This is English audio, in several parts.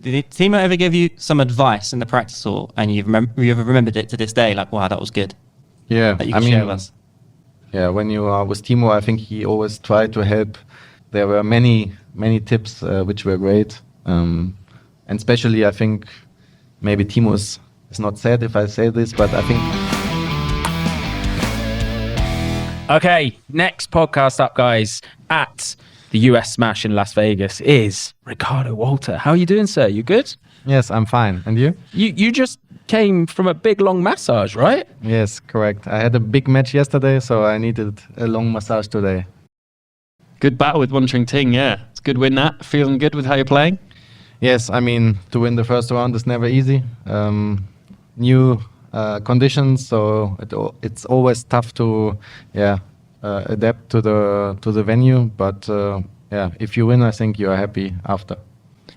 Did Timo ever give you some advice in the practice hall, and you've remembered it to this day? Like, wow, that was good. Yeah, that you can share with us. Yeah, when you are with Timo, I think he always tried to help. There were many tips which were great, and especially I think maybe Timo is not sad if I say this, but I think. Okay, next podcast up, guys, at the US Smash in Las Vegas is Ricardo Walther. How are you doing, sir? You good? Yes, I'm fine. And you? You just came from a big, long massage, right? Yes, correct. I had a big match yesterday, so I needed a long massage today. Good battle with Woncheng-Ting, yeah. It's a good win that. Feeling good with how you're playing? Yes, I mean, to win the first round is never easy. New conditions, so it's always tough to adapt to the venue. But if you win, I think you are happy after.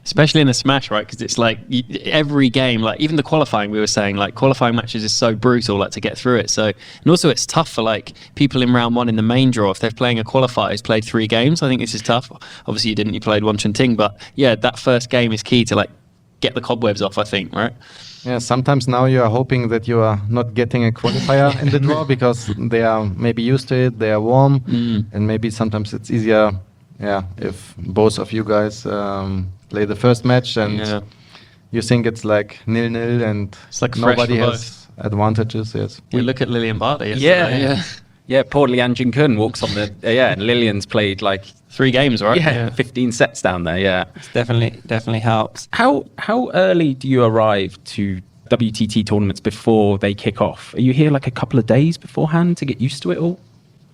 Especially in a Smash, right? Because it's like every game, like even the qualifying, we were saying, like qualifying matches is so brutal, like to get through it. So, and also it's tough for like people in round one in the main draw. If they're playing a qualifier who's played 3 games, I think this is tough. Obviously you didn't, you played Woncheng-Ting, but yeah, that first game is key to like get the cobwebs off, I think, right? Yeah, sometimes now you are hoping that you are not getting a qualifier in the draw because they are maybe used to it, they are warm, and maybe sometimes it's easier, if both of you guys play the first match and you think it's like 0-0 and it's like nobody has advantages. Yes. We look at Lilian Barder yesterday. Yeah, poor Lian Jin-kun walks on the and Lilian's played like 3 games, right? Yeah, 15 sets down there. Yeah, it's definitely helps. How early do you arrive to WTT tournaments before they kick off? Are you here like a couple of days beforehand to get used to it all?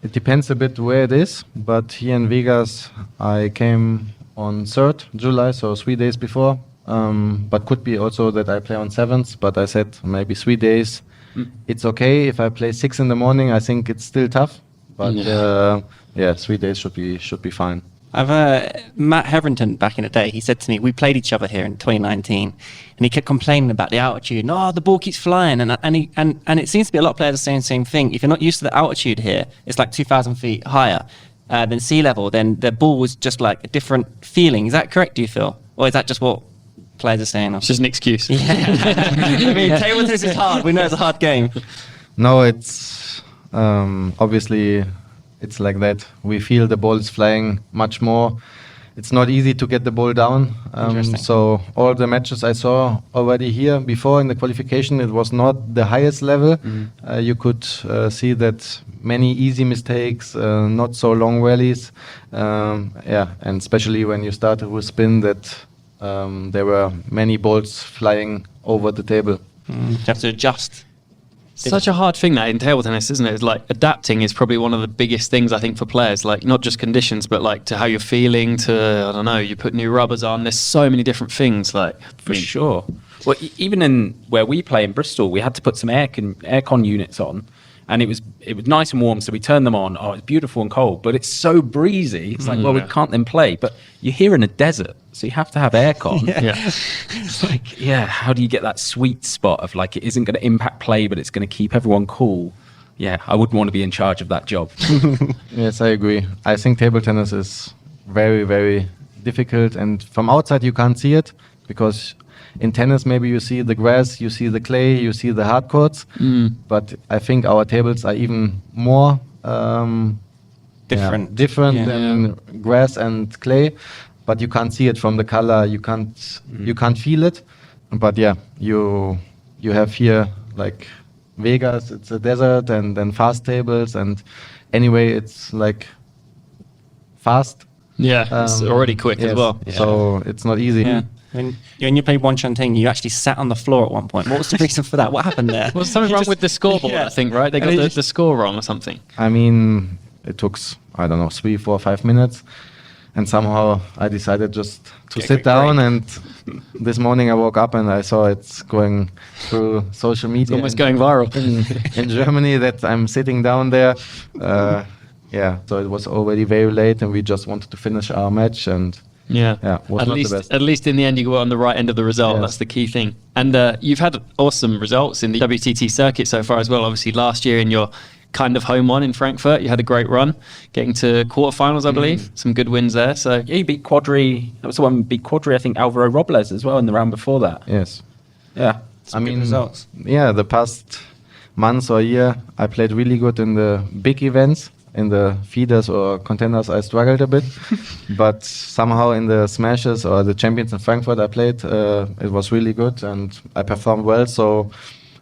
It depends a bit where it is, but here in Vegas I came on 3rd July, so 3 days before. But could be also that I play on 7th, but I said maybe 3 days. It's okay if I play 6 in the morning. I think it's still tough, but 3 days should be fine. I've Matt Hetherington back in the day. He said to me, we played each other here in 2019, and he kept complaining about the altitude. No, the ball keeps flying, and it seems to be a lot of players are saying the same thing. If you're not used to the altitude here, it's like 2,000 feet higher than sea level. Then the ball was just like a different feeling. Is that correct? Do you feel, or is that just what players are saying? It's just an excuse. Yeah. I mean, table tennis is hard. We know it's a hard game. No, it's obviously it's like that. We feel the ball is flying much more. It's not easy to get the ball down. So all the matches I saw already here before in the qualification, it was not the highest level. You could see that many easy mistakes, not so long rallies. And especially when you started with spin, that there were many balls flying over the table. You have to adjust. Such a hard thing that in table tennis, isn't it? It's like adapting is probably one of the biggest things I think for players, like not just conditions, but like to how you're feeling, to, I don't know, you put new rubbers on. There's so many different things, like for sure. Well, even in where we play in Bristol, we had to put some aircon units on, and it was nice and warm, so we turned them on. Oh, it's beautiful and cold, but it's so breezy. It's like, well, we can't then play. But you're here in a desert, so you have to have aircon. It's like, how do you get that sweet spot of like, it isn't going to impact play, but it's going to keep everyone cool? Yeah, I wouldn't want to be in charge of that job. Yes, I agree. I think table tennis is very, very difficult, and from outside you can't see it, because in tennis maybe you see the grass, you see the clay, you see the hard courts, but I think our tables are even more different than grass and clay, but you can't see it from the color, you can't feel it. But you have here like Vegas, it's a desert, and then fast tables, and anyway it's like fast. It's already quick as well. So it's not easy. When you played Woncheng-Ting, you actually sat on the floor at one point. What was the reason for that? What happened there? Well, something wrong with the scoreboard, I think, right? They got the score wrong or something. I mean, it took, 3, 4, 5 minutes. And somehow I decided just to sit down. And this morning I woke up and I saw it's going through social media. It's almost going viral. in Germany, that I'm sitting down there. So it was already very late and we just wanted to finish our match. And at least in the end you got on the right end of the result. That's the key thing. And you've had awesome results in the WTT circuit so far as well. Obviously last year in your kind of home on in Frankfurt. You had a great run, getting to quarterfinals, I believe. Some good wins there. So yeah, you beat Quadri. That was the one beat Quadri. I think Alvaro Robles as well in the round before that. Yes. Yeah. I mean, results. Yeah, the past months or year, I played really good in the big events. In the feeders or contenders, I struggled a bit, but somehow in the smashes or the champions in Frankfurt I played, it was really good and I performed well. So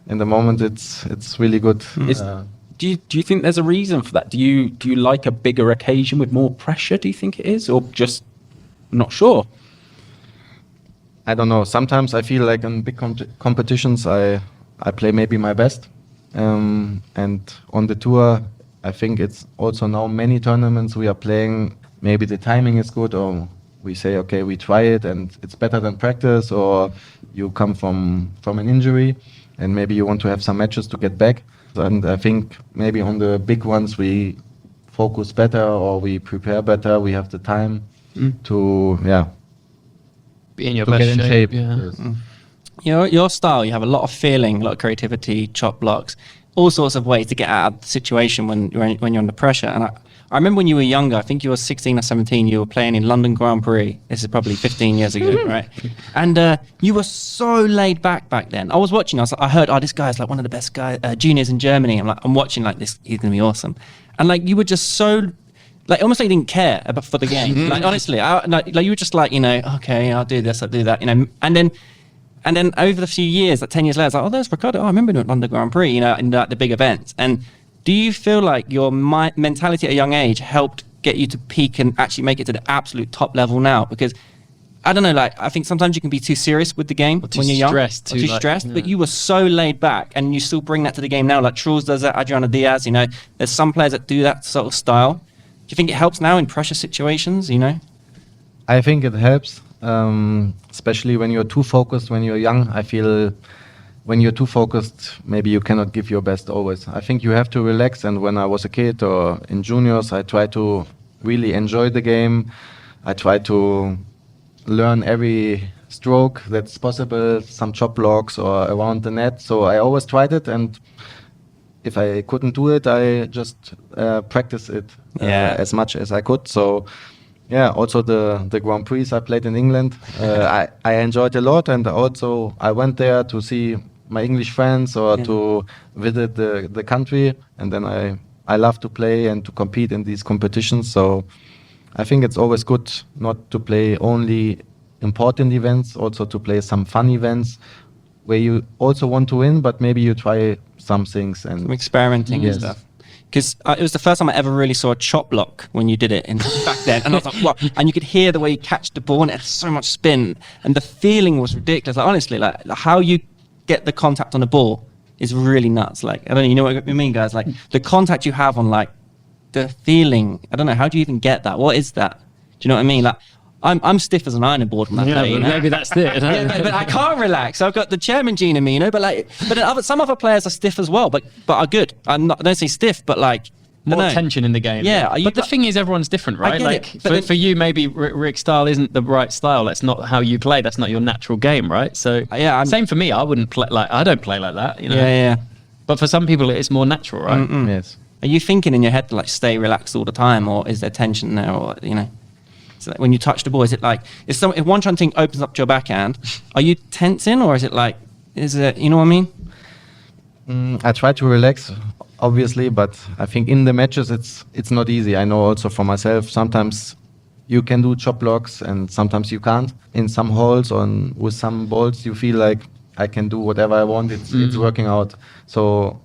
in the moment, it's really good. Do you think there's a reason for that? Do you like a bigger occasion with more pressure? Do you think it is, or just not sure? I don't know. Sometimes I feel like in big competitions, I play maybe my best, and on the tour. I think it's also now many tournaments we are playing, maybe the timing is good, or we say, okay, we try it and it's better than practice, or you come from an injury and maybe you want to have some matches to get back. And I think maybe on the big ones we focus better or we prepare better, we have the time to, be in your to best get in shape. Yeah. Yes. Your style, you have a lot of feeling, a lot of creativity, chop blocks, all sorts of ways to get out of the situation when you're under pressure. And I remember when you were younger, I think you were 16 or 17, you were playing in London Grand Prix. This is probably 15 years ago, right? And you were so laid back then. I was watching, I heard, this guy's like one of the best guys, juniors in Germany. I'm watching like this, he's going to be awesome. And like you were just so, like almost like you didn't care for the game. Like honestly, like you were just like, okay, I'll do this, I'll do that, And then over the few years, like 10 years later, I was like, there's Ricardo. I remember doing London Grand Prix, in the big events. And do you feel like your mentality at a young age helped get you to peak and actually make it to the absolute top level now? Because, I don't know, like, I think sometimes you can be too serious with the game when you're young. Too stressed. But you were so laid back and you still bring that to the game now. Like Truls does that, Adriano Diaz, there's some players that do that sort of style. Do you think it helps now in pressure situations, I think it helps. Especially when you're too focused when you're young. I feel when you're too focused, maybe you cannot give your best always. I think you have to relax, and when I was a kid or in juniors, I tried to really enjoy the game. I tried to learn every stroke that's possible, some chop blocks or around the net. So I always tried it, and if I couldn't do it, I just practice it as much as I could. So yeah, also the Grand Prix I played in England, I enjoyed a lot, and also I went there to see my English friends or to visit the country, and then I love to play and to compete in these competitions. So I think it's always good not to play only important events, also to play some fun events where you also want to win, but maybe you try some things and some experimenting and stuff. Because it was the first time I ever really saw a chop block when you did it back then. And I was like, what? And you could hear the way you catch the ball and it had so much spin. And the feeling was ridiculous. Like, honestly, like how you get the contact on the ball is really nuts. Like, I don't know, you know what I mean, guys? Like the contact you have on like the feeling. I don't know, how do you even get that? What is that? Do you know what I mean? Like, I'm stiff as an ironing board from that play, Maybe that's it. But I can't relax. I've got the chairman gene in me, But then some other players are stiff as well, but are good. I don't say stiff, but like more tension in the game. Yeah, but the thing is, everyone's different, right? Like for you, maybe Rick's style isn't the right style. That's not how you play. That's not your natural game, right? So same for me. I wouldn't play I don't play like that. Yeah. But for some people, it's more natural, right? Yes. Are you thinking in your head to like stay relaxed all the time, or is there tension there, or So when you touch the ball, is it like if one trying thing opens up to your backhand, are you tensing, or is it you know what I mean? I try to relax, obviously, but I think in the matches it's not easy. I know also for myself, sometimes you can do chop blocks and sometimes you can't. In some holes or with some balls, you feel like I can do whatever I want. It's working out. So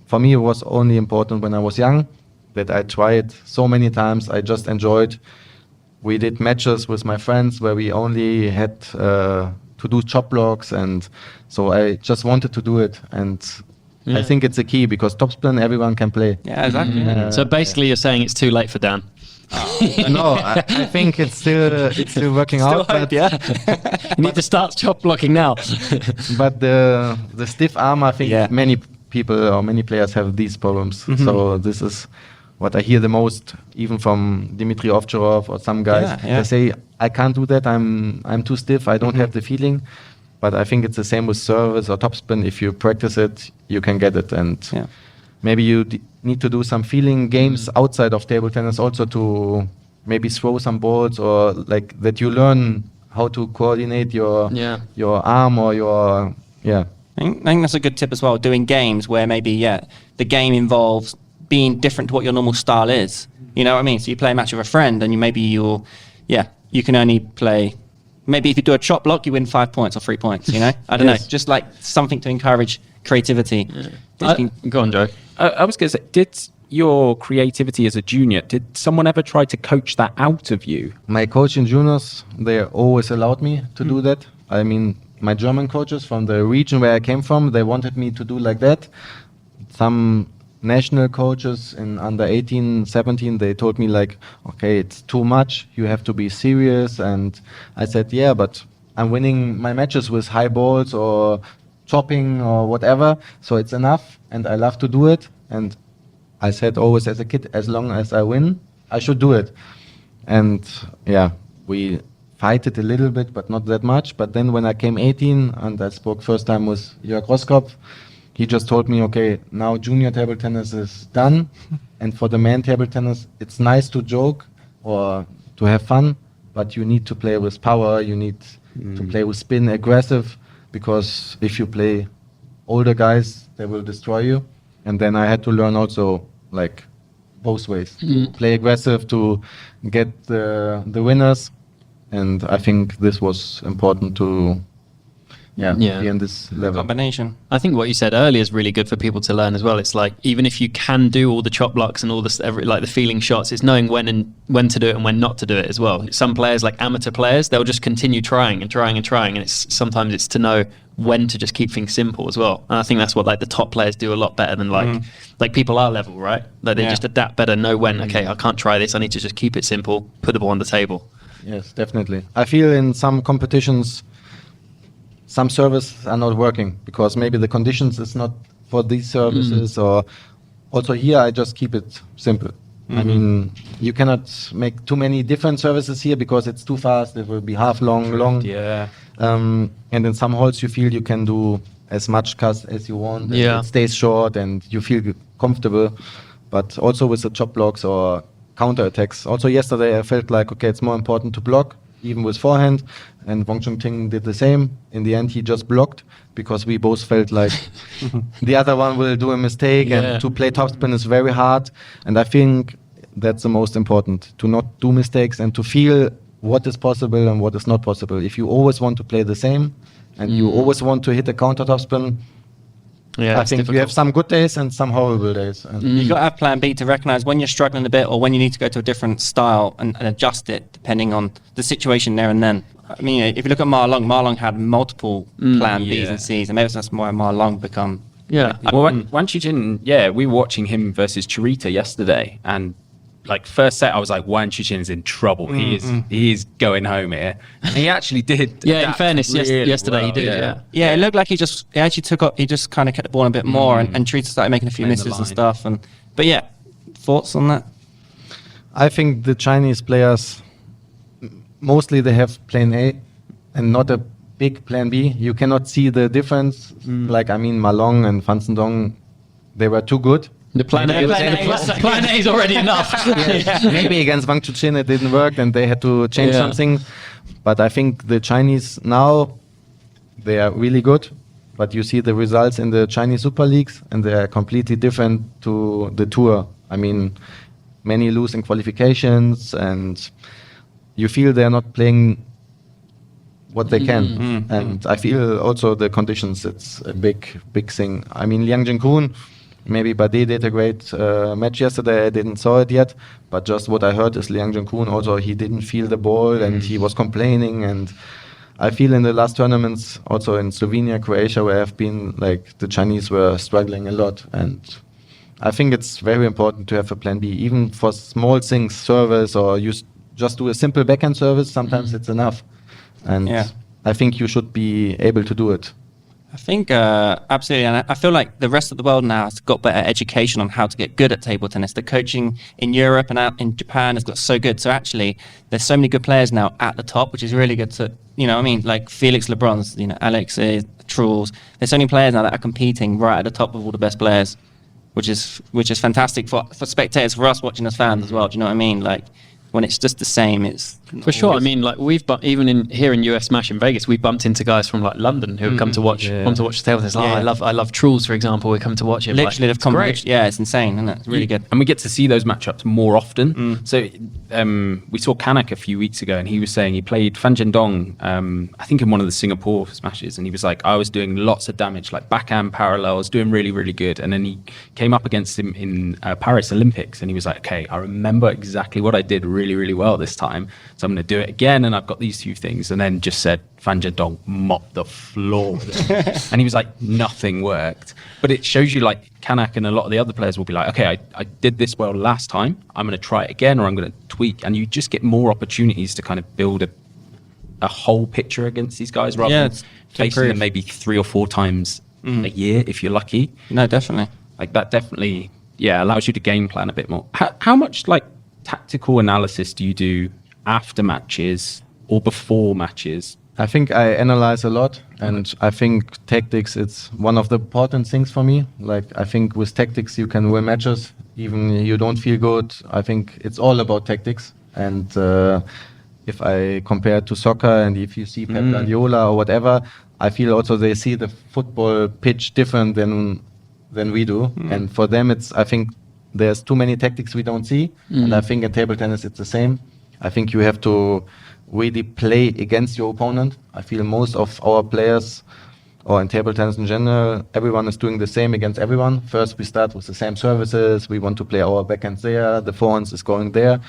for me, it was only important when I was young that I tried so many times. I just enjoyed. We did matches with my friends where we only had to do chop blocks, and so I just wanted to do it. And I think it's a key because topspin everyone can play. Yeah, exactly. So basically, you're saying it's too late for Dan. No, I think it's still working out. Hope, you need to start chop blocking now. But the stiff arm, I think many people or many players have these problems. So this is what I hear the most, even from Dmitry Ovcharov or some guys. They say, I can't do that, I'm too stiff, I don't have the feeling. But I think it's the same with service or topspin. If you practice it, you can get it. And maybe you need to do some feeling games outside of table tennis also to maybe throw some balls, or like that you learn how to coordinate your arm or your I think that's a good tip as well, doing games where maybe the game involves being different to what your normal style is. You know what I mean? So you play a match with a friend and you can only play, maybe if you do a chop block you win 5 points or 3 points, you know? I don't know, just like something to encourage creativity. Go on, Joe. I was going to say, did your creativity as a junior, did someone ever try to coach that out of you? My coach in juniors, they always allowed me to do that. I mean, my German coaches from the region where I came from, they wanted me to do like that. Some national coaches in under 18, 17, they told me like, okay, it's too much, you have to be serious. And I said, yeah, but I'm winning my matches with high balls or chopping or whatever, so it's enough and I love to do it. And I said always as a kid, as long as I win, I should do it. And we fight it a little bit, but not that much. But then when I came 18 and I spoke first time with Jörg Roskopf, he just told me, okay, now junior table tennis is done. And for the man table tennis, it's nice to joke or to have fun, but you need to play with power. You need to play with spin, aggressive, because if you play older guys, they will destroy you. And then I had to learn also like both ways, to play aggressive, to get the winners. And I think this was important to be in this level. Combination. I think what you said earlier is really good for people to learn as well. It's like, even if you can do all the chop blocks and all this, like the feeling shots, it's knowing when to do it and when not to do it as well. Some players, like amateur players, they'll just continue trying. And sometimes it's to know when to just keep things simple as well. And I think that's what like the top players do a lot better than like people our level, right? Like they just adapt better, know when, okay, I can't try this, I need to just keep it simple, put the ball on the table. Yes, definitely. I feel in some competitions, some services are not working because maybe the conditions is not for these services, or also here I just keep it simple. I mean, you cannot make too many different services here because it's too fast. It will be half long. Yeah. And in some holes you feel you can do as much cast as you want. And it stays short and you feel comfortable. But also with the chop blocks or counter attacks. Also yesterday I felt like, okay, it's more important to block, even with forehand. And Wang Chungting did the same. In the end, he just blocked because we both felt like the other one will do a mistake. And to play topspin is very hard. And I think that's the most important, to not do mistakes and to feel what is possible and what is not possible. If you always want to play the same and you always want to hit a counter topspin, I think you have some good days and some horrible days. You've got to have plan B to recognize when you're struggling a bit or when you need to go to a different style and adjust it depending on the situation there and then. I mean, if you look at Marlong had multiple plan Bs and Cs, and maybe that's why Marlong become... Yeah. Well, Wang Chuqin, we were watching him versus Chirita yesterday, and like first set, I was like, Wang Chuqin is in trouble. He is going home here. And he actually did. In fairness, really yesterday well, he did. Yeah, it looked like he actually took up. He just kind of kept the ball a bit more, and Chirita started making a few misses and stuff. But yeah, thoughts on that? I think the Chinese players, mostly they have plan A and not a big plan B. You cannot see the difference. Like, I mean, Malong and Fan Zhendong, they were too good. The plan A is already enough. Maybe against Wang Chuqin it didn't work and they had to change something. But I think the Chinese now, they are really good. But you see the results in the Chinese Super Leagues and they are completely different to the tour. I mean, many lose in qualifications and you feel they're not playing what they can. And I feel also the conditions, it's a big thing. I mean, Liang Jinkun, maybe Bade did a great match yesterday. I didn't saw it yet, but just what I heard is Liang Jinkun also, he didn't feel the ball and he was complaining. And I feel in the last tournaments, also in Slovenia, Croatia, where I've been, like the Chinese were struggling a lot. And I think it's very important to have a plan B, even for small things, service, or you just do a simple backhand service. Sometimes it's enough. And I think you should be able to do it. I think absolutely, and I feel like the rest of the world now has got better education on how to get good at table tennis. The coaching in Europe and out in Japan has got so good. So actually, there's so many good players now at the top, which is really good to, like Felix Lebrun's, Alex, Truls. There's so many players now that are competing right at the top of all the best players. which is fantastic for spectators, for us watching as fans as well. Do you know what I mean? Like when it's just the same, it's for sure. I mean, like even here in US Smash in Vegas, we bumped into guys from like London who have come to watch the table tennis. I love Truls, for example. We come to watch it. Literally, like, they've come. Yeah, it's insane, isn't it? It's really good. And we get to see those matchups more often. So we saw Kanak a few weeks ago, and he was saying he played Fan Zhendong, I think in one of the Singapore Smashes, and he was like, I was doing lots of damage, like backhand parallels, doing really, really good. And then he came up against him in Paris Olympics, and he was like, okay, I remember exactly what I did really, really well this time, so I'm going to do it again, and I've got these few things. And then just said Fan Zhendong mopped the floor with it. And he was like, nothing worked. But it shows you like Kanak and a lot of the other players will be like, okay, I did this well last time, I'm going to try it again, or I'm going to tweak. And you just get more opportunities to kind of build a whole picture against these guys rather than facing them maybe 3 or 4 times a year if you're lucky. No, definitely. Like that definitely allows you to game plan a bit more. How much like tactical analysis do you do after matches or before matches? I think I analyze a lot, and I think tactics, it's one of the important things for me. Like, I think with tactics you can win matches, even you don't feel good. I think it's all about tactics. And if I compare to soccer, and if you see Pep Guardiola or whatever, I feel also they see the football pitch different than we do. And for them, I think there's too many tactics we don't see. And I think in table tennis it's the same. I think you have to really play against your opponent. I feel most of our players, or in table tennis in general, everyone is doing the same against everyone. First, we start with the same services. We want to play our backhands there. The forehands is going there.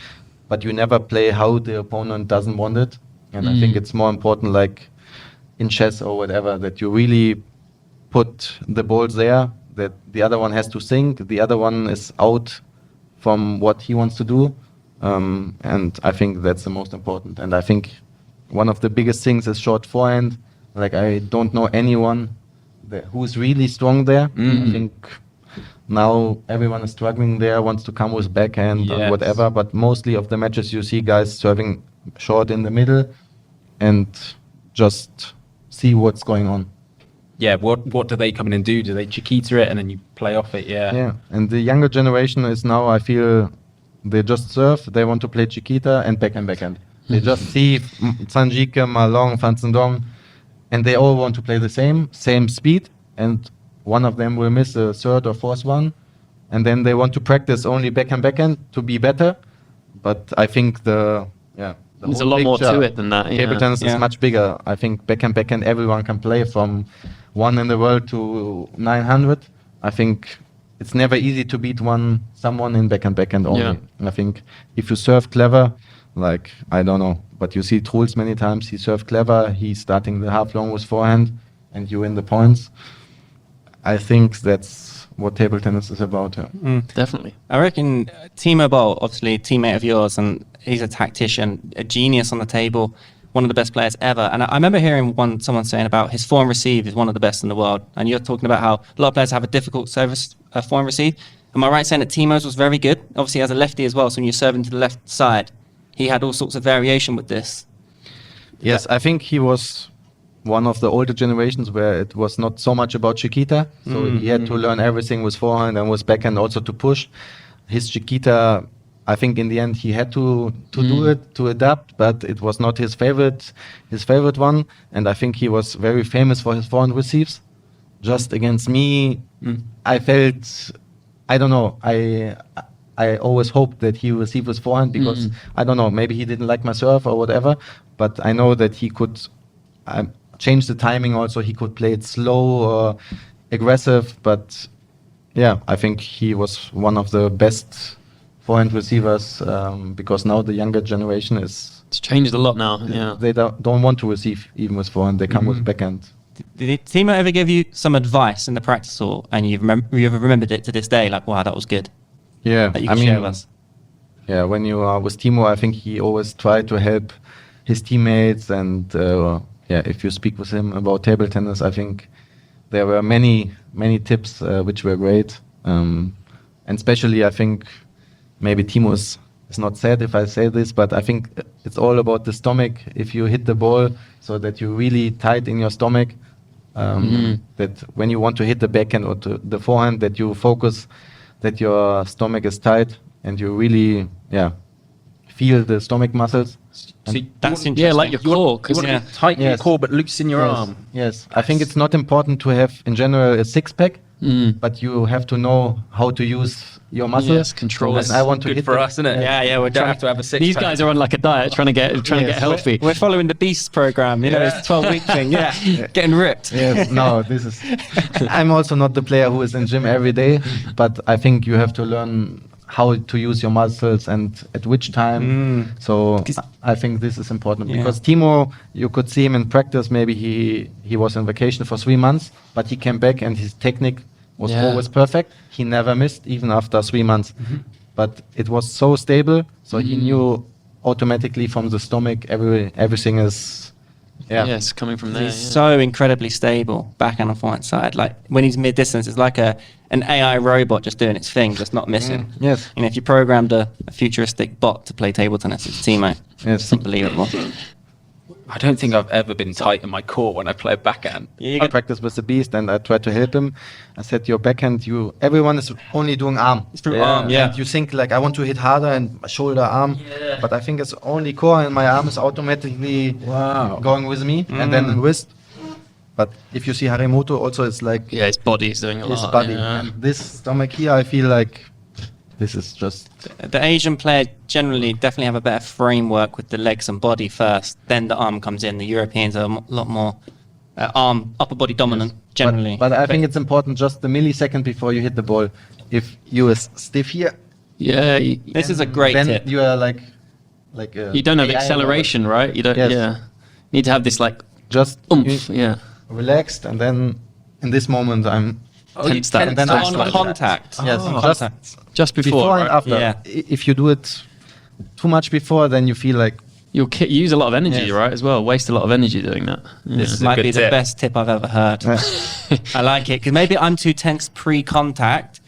But you never play how the opponent doesn't want it. And I think it's more important, like in chess or whatever, that you really put the balls there, that the other one has to think. The other one is out from what he wants to do. And I think that's the most important. And I think one of the biggest things is short forehand. Like, I don't know anyone who's really strong there. I think now everyone is struggling there, wants to come with backhand or whatever. But mostly of the matches you see guys serving short in the middle and just see what's going on. Yeah, what do they come in and do? Do they Chiquita it and then you play off it? Yeah. And the younger generation is now, I feel, they just serve, they want to play Chiquita and backhand. They just see Sanjika, Malong, Fan Zhendong, and they all want to play the same speed, and one of them will miss a third or fourth one, and then they want to practice only backhand to be better. But I think there's a lot more to it than that. Table tennis is much bigger. I think backhand everyone can play, from 1 in the world to 900. I think it's never easy to beat someone in backhand only. Yeah. I think if you serve clever, like, I don't know, but you see Truls many times, he served clever, he's starting the half long with forehand, and you win the points. I think that's what table tennis is about. Definitely. I reckon Timo Boll, obviously a teammate of yours, and he's a tactician, a genius on the table, one of the best players ever. And I remember hearing someone saying about his forehand receive is one of the best in the world. And you're talking about how a lot of players have a difficult service forehand receive. Am I right saying that Timo's was very good? Obviously, as a lefty as well, so when you're serving to the left side, he had all sorts of variation with this. Yes, I think he was one of the older generations where it was not so much about Chiquita. So he had to learn everything with forehand and with backhand also to push. His Chiquita, I think in the end he had to do it, to adapt, but it was not his favorite one. And I think he was very famous for his forehand receives. Just against me, I felt, I don't know, I always hoped that he received his forehand because, I don't know, maybe he didn't like my serve or whatever, but I know that he could change the timing also. He could play it slow or aggressive, but yeah, I think he was one of the best forehand receivers because now the younger generation it's changed a lot now. Yeah, they don't want to receive even with forehand. They come with backhand. Did Timo ever give you some advice in the practice hall, and you've remembered it to this day? Like, wow, that was good. Yeah, that you can share with us. Yeah, when you are with Timo, I think he always tried to help his teammates, and if you speak with him about table tennis, I think there were many tips which were great, and especially I think maybe Timo is not sad if I say this, but I think it's all about the stomach. If you hit the ball so that you're really tight in your stomach, that when you want to hit the backhand or to the forehand, that you focus that your stomach is tight and you really, feel the stomach muscles. So That's interesting. Yeah, like your core. You want to be tight in your core, but loose in your arm. Yes, I think it's not important to have, in general, a six-pack, but you have to know how to use your muscles. Yes, control. And I want to Good hit for them. us, isn't it? Yeah, we're We don't trying have to have a six. These guys are on like a diet, trying to get healthy. We're following the Beast program, it's a 12-week thing. Getting ripped. Yes, no, this is. I'm also not the player who is in gym every day, but I think you have to learn how to use your muscles and at which time. So I think this is important because Timo, you could see him in practice. Maybe he was on vacation for 3 months, but he came back and his technique was always perfect. He never missed, even after 3 months. But it was so stable, so he knew automatically from the stomach everything is. Yes, coming from there. He's so incredibly stable back and forward side. Like when he's mid-distance, it's like an AI robot just doing its thing, just not missing. Yes. If you programmed a futuristic bot to play table tennis, it's Timo. Yes. It's unbelievable. I don't think I've ever been tight in my core when I play backhand. I practice with the Beast and I tried to help him. I said, your backhand, everyone is only doing arm. It's through arm, And you think like, I want to hit harder and shoulder, arm. But I think it's only core and my arm is automatically going with me and then wrist. But if you see Harimoto also, it's like his body is doing a lot. his body. And this stomach here, I feel like this is just... The Asian player generally definitely have a better framework with the legs and body first, then the arm comes in. The Europeans are a lot more upper body dominant generally. But I think it's important just the millisecond before you hit the ball. If you are stiff here, this is a great then tip. you are like you don't have acceleration, right? You don't. Yes. Yeah, need to have this like just oomph. Yeah. relaxed, and then in this moment I'm Tense that. and then on I start. contact. Yes, Just before, and right? after. Yeah. If you do it too much before, then you feel like You'll use a lot of energy, Yes. right? As well, waste a lot of energy doing that. Yeah. This is a might good be the tip. best tip I've ever heard. I like it because maybe I'm too tense pre-contact,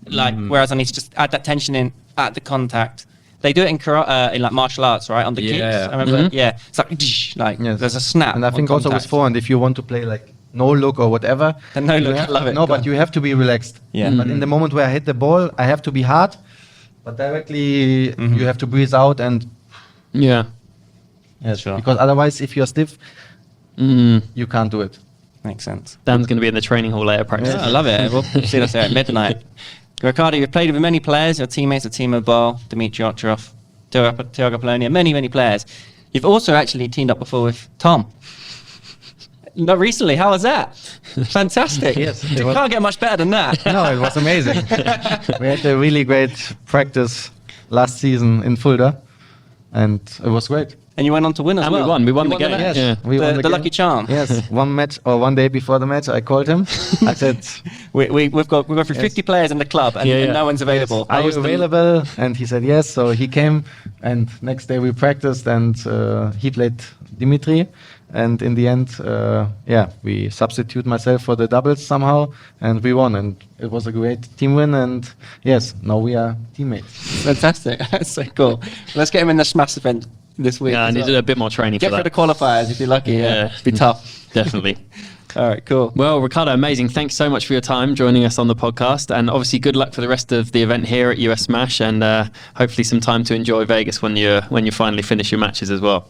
whereas I need to just add that tension in at the contact. They do it in karate, in like martial arts, right? On the kicks, I remember. Yeah, it's like yes. there's a snap. And I on think also with contact. forehand, if you want to play like no look or whatever, The no you look, have- I love it. No, Go but on. you have to be relaxed. Yeah. But in the moment where I hit the ball, I have to be hard, but directly you have to breathe out and Yeah. Sure. because otherwise, if you're stiff, you can't do it. Makes sense. Dan's going to be in the training hall later practicing. I love it. We'll see us there at midnight. Ricardo, you've played with many players. Your teammates are Timo Boll, Dmitry Otrov, Tiago Polonia, many players. You've also actually teamed up before with Tom. Not recently. How was that? Fantastic. Yes, You can't get much better than that. No, it was amazing. We had a really great practice last season in Fulda, and it was great. And you went on to win as And well. we won. We won You the game. match. Yeah. We won The game. lucky charm. Yes, one day before the match, I called him. I said, We've got through 50 players in the club, and, and no one's available. "Are you available?" And he said yes. So he came, and next day we practiced, and he played Dimitri. And in the end, we substitute myself for the doubles somehow, and we won. And it was a great team win. And yes, now we are teammates. Fantastic. That's so cool. Let's get him in the Smash event this week. Yeah, I as needed well. a bit more training Get for through that. the qualifiers if you're lucky. Yeah. Be tough. Definitely. All right, cool. Well, Ricardo, amazing. Thanks so much for your time joining us on the podcast. And obviously, good luck for the rest of the event here at US Smash, and hopefully some time to enjoy Vegas when you finally finish your matches as well.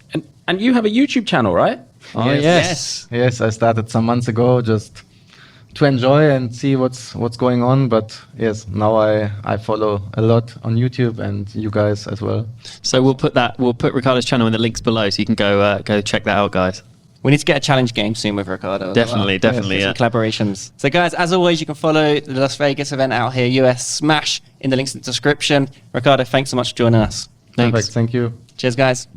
And you have a YouTube channel, right? Oh yes. Yes, I started some months ago just to enjoy and see what's going on. But yes, now I follow a lot on YouTube and you guys as well. So we'll put Ricardo's channel in the links below, so you can go check that out, guys. We need to get a challenge game soon with Ricardo. as Definitely, well. definitely, Some yeah. collaborations. So, guys, as always, you can follow the Las Vegas event out here, US Smash, in the links in the description. Ricardo, thanks so much for joining us. Thanks. Perfect, thank you. Cheers, guys.